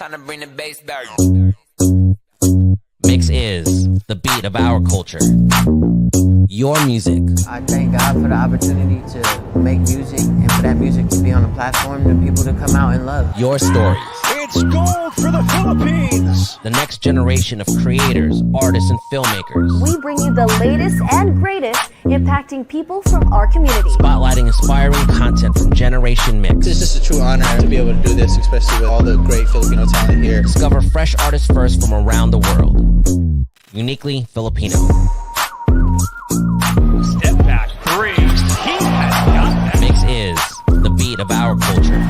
Time to bring the bass back. Mix is the beat of our culture. Your music. I thank God for the opportunity to make music and for that music to be on a platform for people to come out and love. Your stories. It's gold for the Philippines! The next generation of creators, artists, and filmmakers. We bring you the latest and greatest impacting people from our community. Spotlighting inspiring content from Generation Mix. It's just a true honor to be able to do this, especially with all the great Filipino talent here. Discover fresh artists first from around the world. Uniquely Filipino. Step back three. He has got that. Mix is the beat of our culture.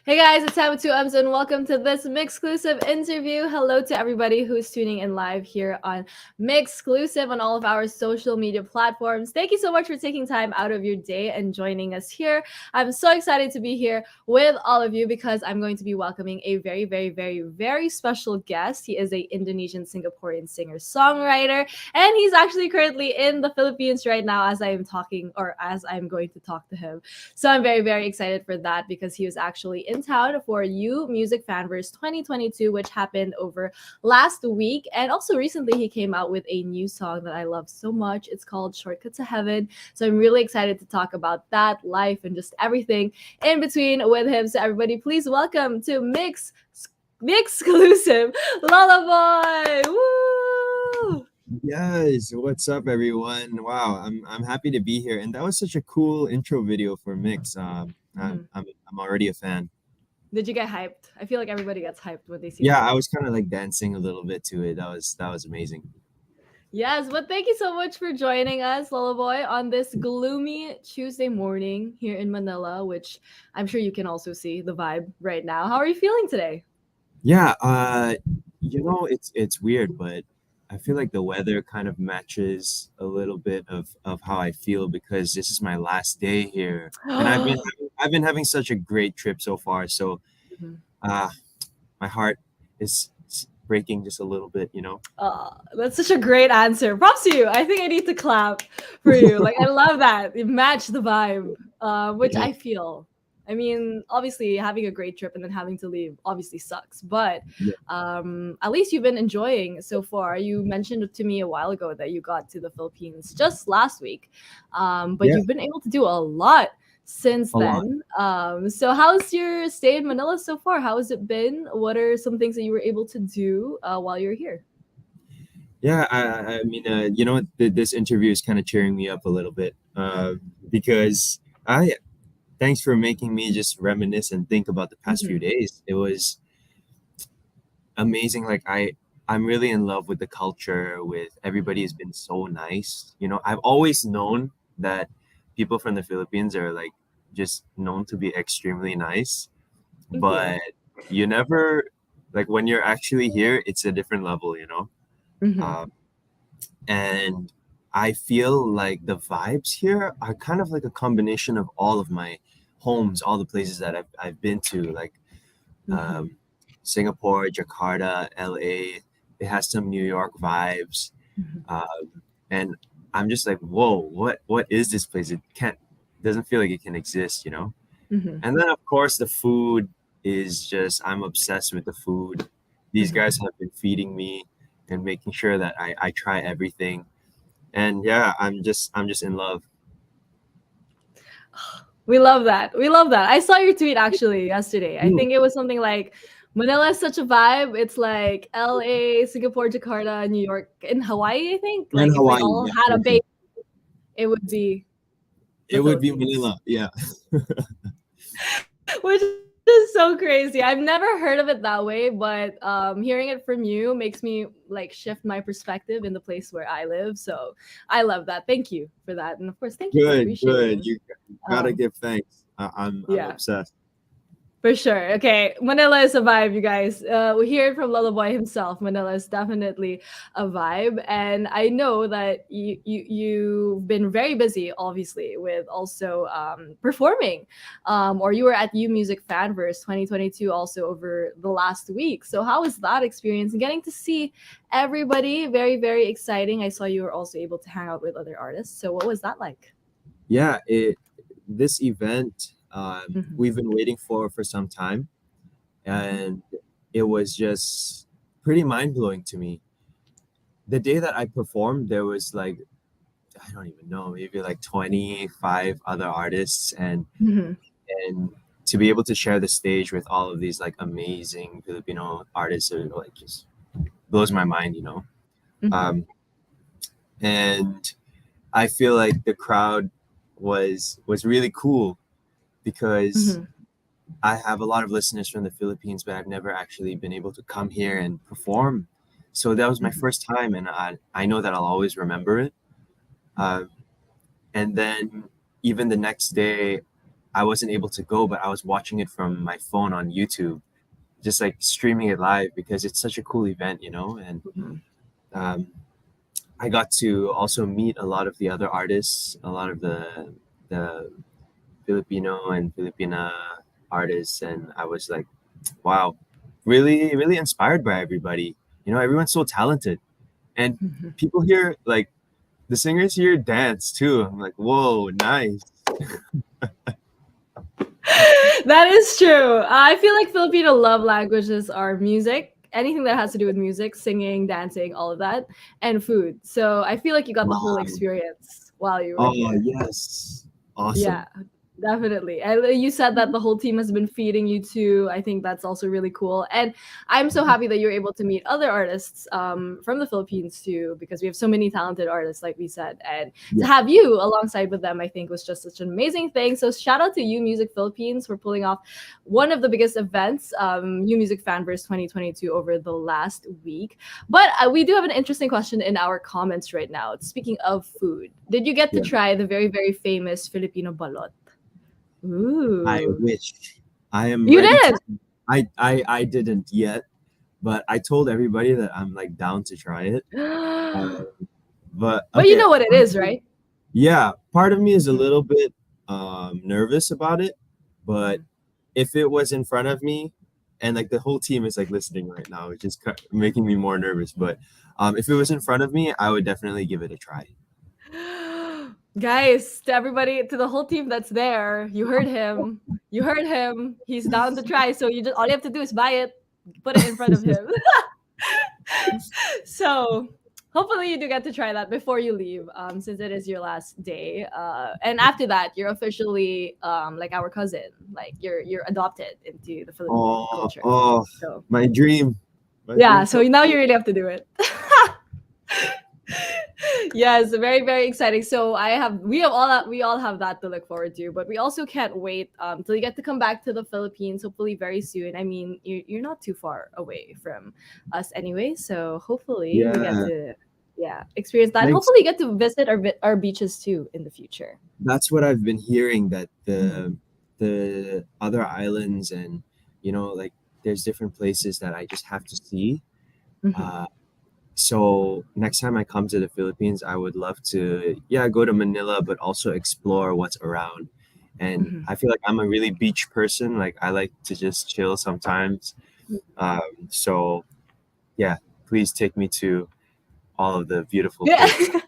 Hey guys, it's Sam with 2M's and welcome to this MYXclusive interview. Hello to everybody who's tuning in live here on MYXclusive on all of our social media platforms. Thank you so much for taking time out of your day and joining us here. I'm so excited to be here with all of you because I'm going to be welcoming a very, very, very, very special guest. He is an Indonesian Singaporean singer-songwriter, and he's actually currently in the Philippines right now as I am talking, or as I'm going to talk to him. So I'm very, very excited for that because he was actually in town for You Music Fanverse 2022, which happened over last week. And also recently he came out with a new song that I love so much. It's called Shortcut to Heaven. So I'm really excited to talk about that, life, and just everything in between with him. So everybody, please welcome to MYXclusive, Lullaboy. Woo! Yes, what's up, everyone? Wow, I'm happy to be here, and that was such a cool intro video for Mix. I'm already a fan. Did you get hyped? I feel like everybody gets hyped when they see. Yeah, I was kind of like dancing a little bit to it. That was amazing. Yes, but thank you so much for joining us, Lullaboy, on this gloomy Tuesday morning here in Manila, which I'm sure you can also see the vibe right now. How are you feeling today? Yeah, it's weird, but I feel like the weather kind of matches a little bit of how I feel because this is my last day here, and I've been having such a great trip so far. So, my heart is breaking just a little bit, you know. That's such a great answer. Props to you. I think I need to clap for you. Like I love that. You match the vibe, which I feel. I mean, obviously having a great trip and then having to leave obviously sucks, but at least you've been enjoying so far. You mentioned to me a while ago that you got to the Philippines just last week, but you've been able to do a lot since then. So how's your stay in Manila so far? How has it been? What are some things that you were able to do while you're here? Yeah, I mean, you know, this interview is kind of cheering me up a little bit because thanks for making me just reminisce and think about the past few days. It was amazing. Like I'm really in love with the culture. With everybody has been so nice. You know, I've always known that people from the Philippines are like just known to be extremely nice, but you never like when you're actually here, it's a different level, you know. And I feel like the vibes here are kind of like a combination of all of my homes, all the places that I've been to, like Singapore, Jakarta, LA. It has some New York vibes, and I'm just like, whoa, what is this place? It doesn't feel like it can exist, you know. And then of course the food is just, I'm obsessed with the food. These guys have been feeding me and making sure that I try everything. And yeah, I'm just in love. We love that. We love that. I saw your tweet actually yesterday. I think it was something like Manila is such a vibe. It's like LA, Singapore, Jakarta, New York, and Hawaii, I think. Like if they all had a baby, it would be Manila. Yeah. Which is so crazy. I've never heard of it that way, but hearing it from you makes me like shift my perspective in the place where I live. So I love that. Thank you for that. And of course, thank you for appreciating. Good. You gotta give thanks. I'm obsessed. For sure. Okay, Manila is a vibe, you guys. We hear it from Lullaboy himself. Manila is definitely a vibe, and I know that you've been very busy, obviously, with also performing, or you were at You Music Fanverse 2022 also over the last week. So how was that experience and getting to see everybody? Very, very exciting. I saw you were also able to hang out with other artists. So what was that like? yeah, this event Mhm. we've been waiting for some time, and it was just pretty mind blowing to me. The day that I performed, there was like I don't even know, maybe like 25 other artists, Mhm. and to be able to share the stage with all of these like amazing Filipino artists, it like just blows my mind, you know. Mhm. Um, and I feel like the crowd was really cool because Mhm. I have a lot of listeners from the Philippines, but I've never actually been able to come here and perform. So that was my Mhm. first time, and I know that I'll always remember it. Uh, and then even the next day, I wasn't able to go, but I was watching it from my phone on YouTube, just like streaming it live because it's such a cool event, you know. And Mhm. um, I got to also meet a lot of the other artists, a lot of the Filipino and Filipina artists, and I was like, wow, really, really inspired by everybody. You know, everyone's so talented, and Mhm. people here, like the singers here, dance too. I'm like, whoa, nice. That is true. I feel like Filipino love languages are music, anything that has to do with music, singing, dancing, all of that, and food. So I feel like you got the whole Wow. experience while you were Oh here. yes, Yeah, awesome. definitely. And you said that the whole team has been feeding you too. I think that's also really cool. And I'm so happy that you're able to meet other artists from the Philippines too, because we have so many talented artists, like we said. And to Yeah. have you alongside with them, I think was just such an amazing thing. So shout out to You Music Philippines for pulling off one of the biggest events, You Music Fanverse 2022 over the last week. But we do have an interesting question in our comments right now. Speaking of food, did you get to Yeah. try the very, very famous Filipino balot? I Ooh. wish. I am You ready to. did? I didn't yet, but I told everybody that I'm like down to try it. Uh, but But you okay, know what it is, right? yeah, part of me is a Mhm. little bit nervous about it, but if it was in front of me, and like the whole team is like listening right now, it's just making me more nervous. But if it was in front of me, I would definitely give it a try. Guys, to everybody, to the whole team that's there, you heard him. You heard him. He's down to try. So you just all you have to do is buy it, put it in front of him. So hopefully you do get to try that before you leave, since it is your last day. And after that, you're officially like our cousin. Like you're adopted into the Philippine Oh, culture. oh, So my dream, my yeah, dream so come now you true. really have to do it. Yes, very very exciting. So we all have that to look forward to, but we also can't wait till you get to come back to the Philippines. Hopefully very soon. I mean, you're not too far away from us anyway, so hopefully we get Yeah, to experience that. And thanks. hopefully get to visit our beaches too in the future. That's what I've been hearing, that Mhm. the other islands, and like there's different places that I just have to see. Mhm. Uh, so next time I come to the Philippines, I would love to, yeah, go to Manila, but also explore what's around. And Mhm. I feel like I'm a really beach person. Like I like to just chill sometimes. So yeah, please take me to all of the beautiful Yeah. places.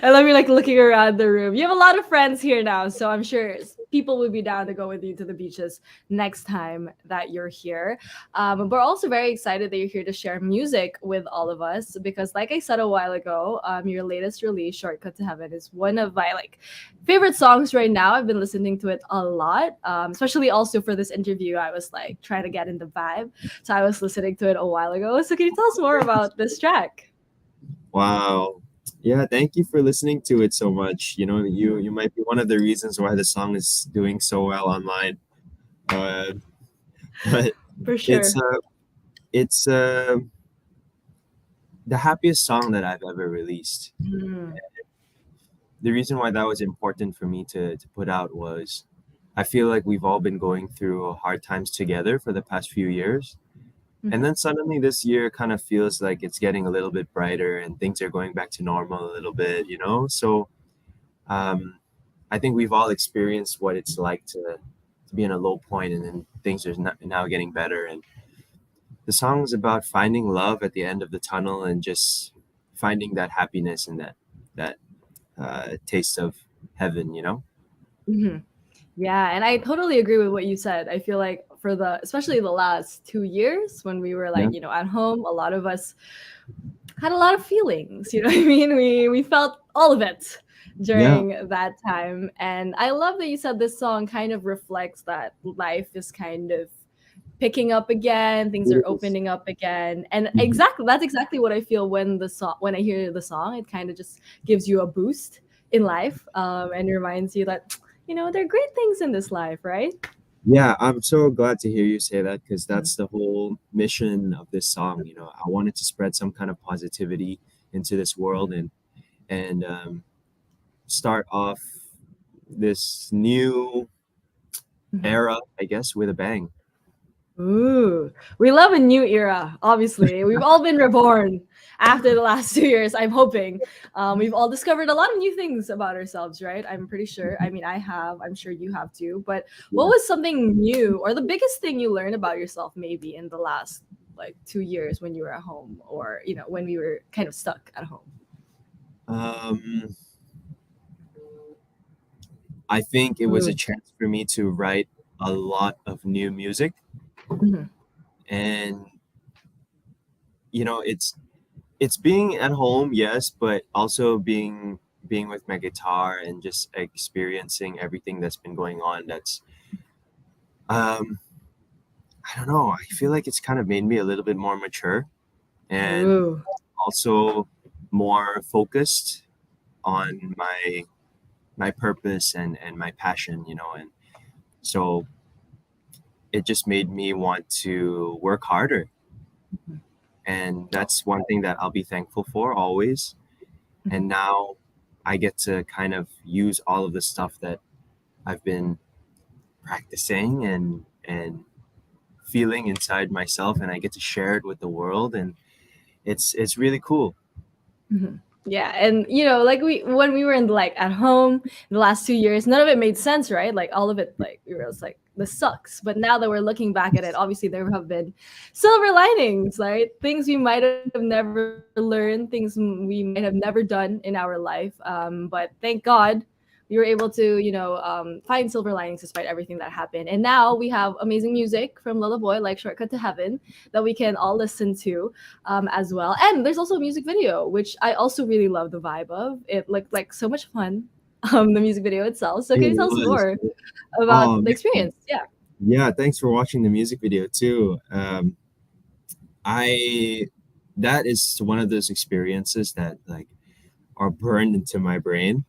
I love you like looking around the room. You have a lot of friends here now, so I'm sure people will be down to go with you to the beaches next time that you're here. We're also very excited that you're here to share music with all of us because, like I said a while ago, your latest release, "Shortcut to Heaven," is one of my like favorite songs right now. I've been listening to it a lot, especially also for this interview. I was like trying to get in the vibe, so I was listening to it a while ago. So can you tell us more about this track? Wow. Yeah, thank you for listening to it so much. You might be one of the reasons why the song is doing so well online. Uh, but For it's sure. uh it's the happiest song that I've ever released. Mm. The reason why that was important for me to put out was I feel like we've all been going through hard times together for the past few years. And Mhm. then suddenly this year kind of feels like it's getting a little bit brighter and things are going back to normal a little bit, you know? So um, I think we've all experienced what it's like to be in a low point, and then things are now getting better. And the song is about finding love at the end of the tunnel and just finding that happiness and that taste of heaven, you know? Mhm. Yeah, and I totally agree with what you said. I feel like for especially the last 2 years when we were Yeah. like, at home, a lot of us had a lot of feelings. You know what I mean? We felt all of it Yeah. during that time. And I love that you said this song kind of reflects that life is kind of picking up again, things are It is. opening up again. And Mhm. exactly that's exactly what I feel when I hear the song. It kind of just gives you a boost in life, and reminds you that there are great things in this life, right? Yeah, I'm so glad to hear you say that because that's the whole mission of this song. You know, I wanted to spread some kind of positivity into this world and start off this new Mhm. era, I guess, with a bang. Ooh, we love a new era. Obviously, we've all been reborn after the last 2 years. I'm hoping we've all discovered a lot of new things about ourselves, right? I'm pretty sure. I mean, I have. I'm sure you have too. But what Yeah. was something new, or the biggest thing you learned about yourself, maybe in the last like 2 years when you were at home, or when we were kind of stuck at home? Um, I think it was a Ooh. chance for me to write a lot of new music, Mhm. and it's being at home, yes, but also being with my guitar and just experiencing everything that's been going on. That's um, I don't know. I feel like it's kind of made me a little bit more mature and Ooh. also more focused on my purpose and my passion, and so it just made me want to work harder. And that's one thing that I'll be thankful for always. And now I get to kind of use all of the stuff that I've been practicing and feeling inside myself, and I get to share it with the world, and it's really cool. Mhm. Yeah, and like when we were in like at home the last 2 years, none of it made sense, right? Like all of it, like we were just like, this sucks. But now that we're looking back at it, obviously there have been silver linings, right? Things we might have never learned, things we might have never done in our life. But thank God we were able to, find silver linings despite everything that happened. And now we have amazing music from Lullaboy, like Shortcut to Heaven, that we can all listen to as well. And there's also a music video, which I also really love the vibe of. It looked like so much fun, the music video itself. So It can you tell us was. more about Oh the man. experience? Yeah. Yeah, thanks for watching the music video too. I that is one of those experiences that like are burned into my brain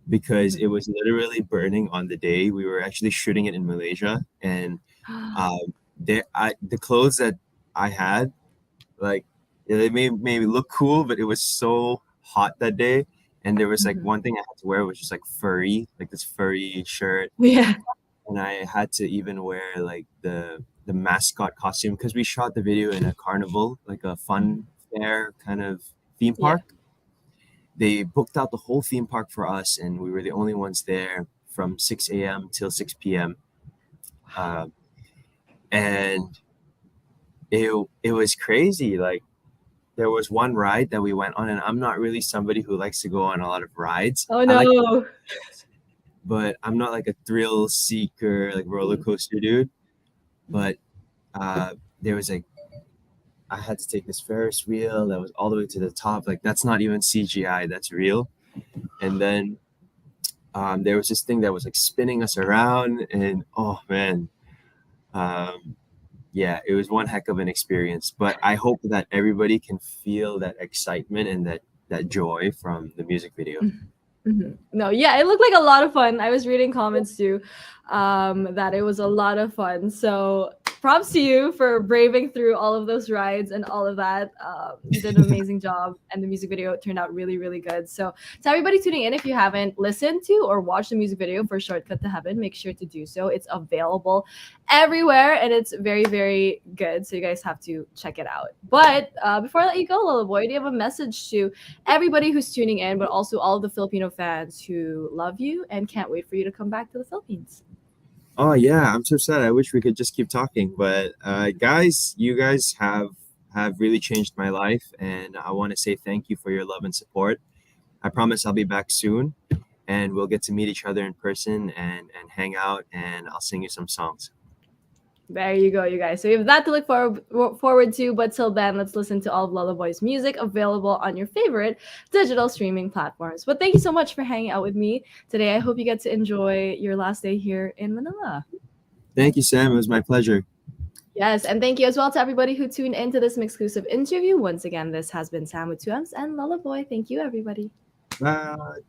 because it was literally burning on the day we were actually shooting it in Malaysia, and the clothes that I had, like, yeah, they made me look cool, but it was so hot that day, and there was like Mhm. one thing I had to wear, which was like furry, like this furry shirt, Yeah. and I had to even wear like the mascot costume because we shot the video in a carnival, like a fun fair kind of theme Yeah. park. They booked out the whole theme park for us, and we were the only ones there from 6 a.m. till 6 p.m. Uh, and it was crazy. Like there was one ride that we went on, and I'm not really somebody who likes to go on a lot of rides. Oh I like, no. but I'm not like a thrill seeker, like roller coaster dude. But there was like I had to take this Ferris wheel that was all the way to the top. Like that's not even CGI, that's real. And then there was this thing that was like spinning us around, and oh man, um, yeah, it was one heck of an experience. But I hope that everybody can feel that excitement and that joy from the music video. Mhm. No, yeah, it looked like a lot of fun. I was reading comments too, that it was a lot of fun. So props to you for braving through all of those rides and all of that. You did an amazing job, and the music video turned out really, really good. So to everybody tuning in, if you haven't listened to or watched the music video for Shortcut to Heaven, make sure to do so. It's available everywhere, and it's very, very good. So you guys have to check it out. But before I let you go, Lola Boy, do you have a message to everybody who's tuning in, but also all of the Filipino fans who love you and can't wait for you to come back to the Philippines? Oh yeah, I'm so sad. I wish we could just keep talking, but guys, you guys have really changed my life, and I want to say thank you for your love and support. I promise I'll be back soon, and we'll get to meet each other in person and hang out, and I'll sing you some songs. There you go, you guys. So you have that to look forward to. But till then, let's listen to all of Lullaboy's music available on your favorite digital streaming platforms. But thank you so much for hanging out with me today. I hope you get to enjoy your last day here in Manila. Thank you, Sam. It was my pleasure. Yes, and thank you as well to everybody who tuned into this MYXclusive interview. Once again, this has been Sam with 2Ms and Lullaboy. Thank you, everybody. Bye.